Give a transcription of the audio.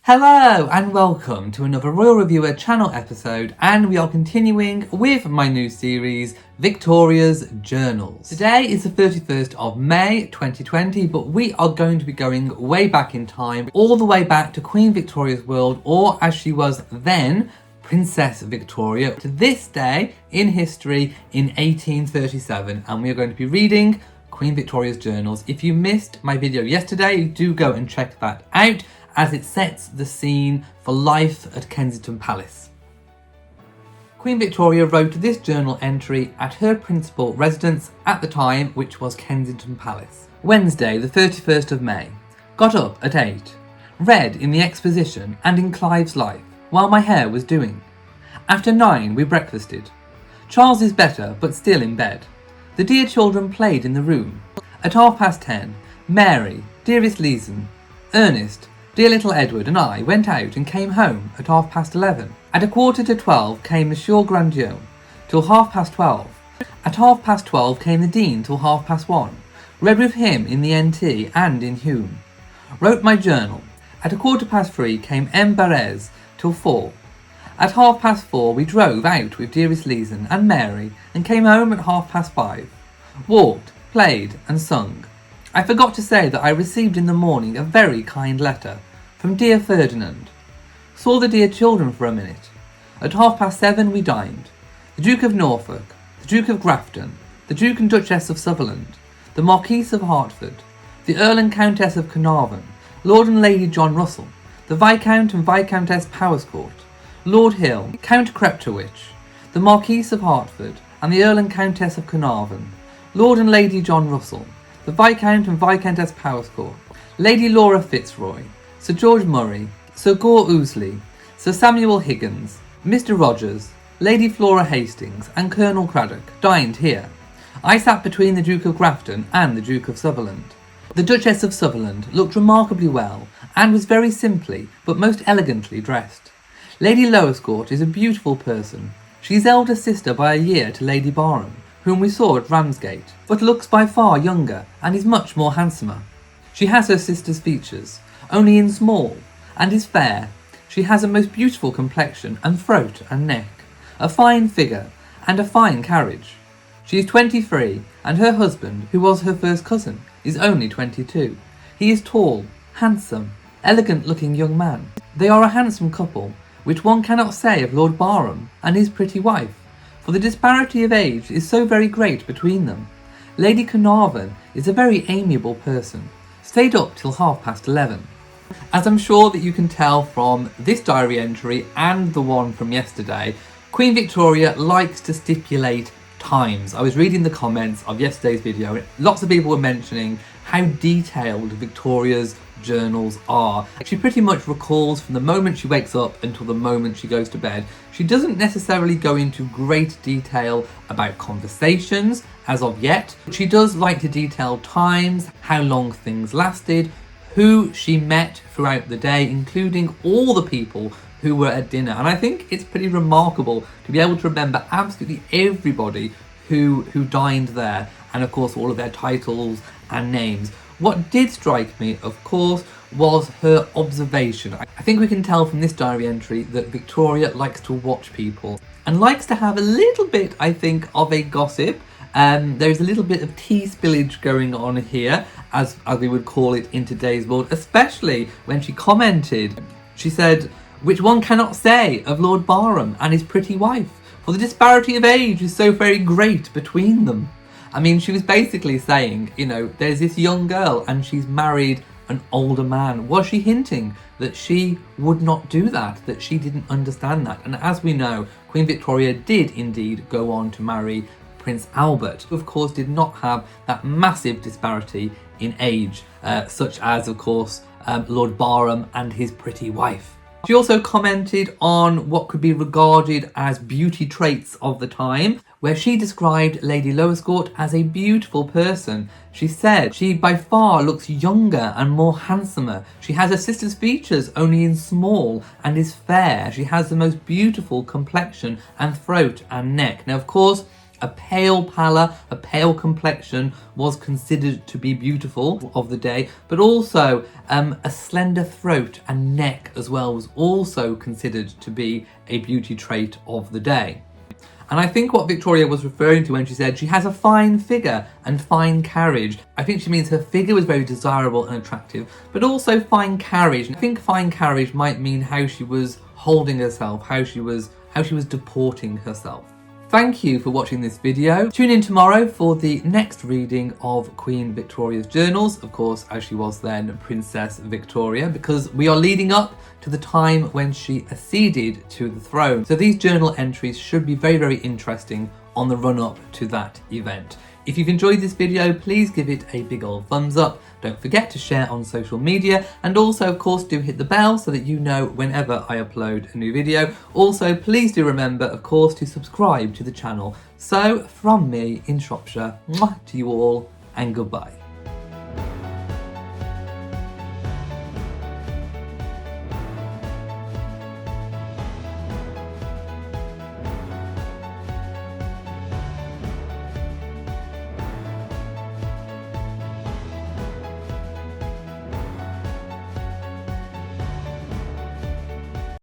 Hello and welcome to another Royal Reviewer channel episode, and we are continuing with my new series, Victoria's Journals. Today is the 31st of May 2020, but we are going to be going way back in time, all the way back to Queen Victoria's world, or as she was then, Princess Victoria, to this day in history in 1837, and we are going to be reading Queen Victoria's Journals. If you missed my video yesterday, do go and check that out, as it sets the scene for life at Kensington Palace. Queen Victoria wrote this journal entry at her principal residence at the time, which was Kensington Palace. Wednesday, the 31st of May. Got up at 8. Read in the Exposition and in Clive's Life, while my hair was doing. After 9, we breakfasted. Charles is better, but still in bed. The dear children played in the room. At 10:30, Mary, dearest Leeson, Ernest, dear little Edward and I went out and came home at 11:30. At 11:45 came Monsieur Grandieu, till 12:30. At 12:30 came the Dean till 1:30. Read with him in the NT and in Hume. Wrote my journal. At 3:15 came M. Barres till 4. At 4:30 we drove out with dearest Leeson and Mary and came home at 5:30. Walked, played and sung. I forgot to say that I received in the morning a very kind letter from dear Ferdinand. Saw the dear children for a minute. At 7:30 we dined. The Duke of Norfolk, the Duke of Grafton, the Duke and Duchess of Sutherland, the Marquis of Hertford, the Earl and Countess of Carnarvon, Lord and Lady John Russell, the Viscount and Viscountess Powerscourt, Lord Hill, Count Kreptowich, the Marquis of Hertford, and the Earl and Countess of Carnarvon, Lord and Lady John Russell, the Viscount and Viscountess Powerscourt, Lady Laura Fitzroy, Sir George Murray, Sir Gore Ouseley, Sir Samuel Higgins, Mr. Rogers, Lady Flora Hastings, and Colonel Craddock dined here. I sat between the Duke of Grafton and the Duke of Sutherland. The Duchess of Sutherland looked remarkably well, and was very simply, but most elegantly dressed. Lady Lowerscourt is a beautiful person. She is elder sister by a year to Lady Barham, whom we saw at Ramsgate, but looks by far younger, and is much more handsomer. She has her sister's features, only in small, and is fair. She has a most beautiful complexion and throat and neck, a fine figure, and a fine carriage. She is 23, and her husband, who was her first cousin, is only 22. He is tall, handsome, elegant-looking young man. They are a handsome couple, which one cannot say of Lord Barham and his pretty wife, for the disparity of age is so very great between them. Lady Carnarvon is a very amiable person, stayed up till 11:30. As I'm sure that you can tell from this diary entry and the one from yesterday, Queen Victoria likes to stipulate times. I was reading the comments of yesterday's video. Lots of people were mentioning how detailed Victoria's journals are. She pretty much recalls from the moment she wakes up until the moment she goes to bed. She doesn't necessarily go into great detail about conversations as of yet. She does like to detail times, how long things lasted, who she met throughout the day, including all the people who were at dinner. And I think it's pretty remarkable to be able to remember absolutely everybody who dined there, and of course all of their titles and names. What did strike me, of course, was her observation. I think we can tell from this diary entry that Victoria likes to watch people and likes to have a little bit, I think, of a gossip. There's a little bit of tea spillage going on here, as we would call it in today's world, especially when she commented. She said, which one cannot say of Lord Barham and his pretty wife, for the disparity of age is so very great between them. I mean, she was basically saying, you know, there's this young girl and she's married an older man. Was she hinting that she would not do that, that she didn't understand that? And as we know, Queen Victoria did indeed go on to marry Prince Albert, who of course did not have that massive disparity in age, such as, of course, Lord Barham and his pretty wife. She also commented on what could be regarded as beauty traits of the time, where she described Lady Lowerscourt as a beautiful person. She said she by far looks younger and more handsomer. She has her sister's features only in small and is fair. She has the most beautiful complexion and throat and neck. Now, of course, A pale pallor, a pale complexion was considered to be beautiful of the day, but also a slender throat and neck as well was also considered to be a beauty trait of the day. And I think what Victoria was referring to when she said she has a fine figure and fine carriage, I think she means her figure was very desirable and attractive, but also fine carriage. And I think fine carriage might mean how she was holding herself, how she was deporting herself. Thank you for watching this video. Tune in tomorrow for the next reading of Queen Victoria's journals, of course, as she was then Princess Victoria, because we are leading up to the time when she acceded to the throne. So these journal entries should be very, very interesting on the run up to that event. If you've enjoyed this video, please give it a big old thumbs up. Don't forget to share on social media, and also of course do hit the bell so that you know whenever I upload a new video. Also, please do remember of course to subscribe to the channel. So from me in Shropshire, mwah to you all and goodbye.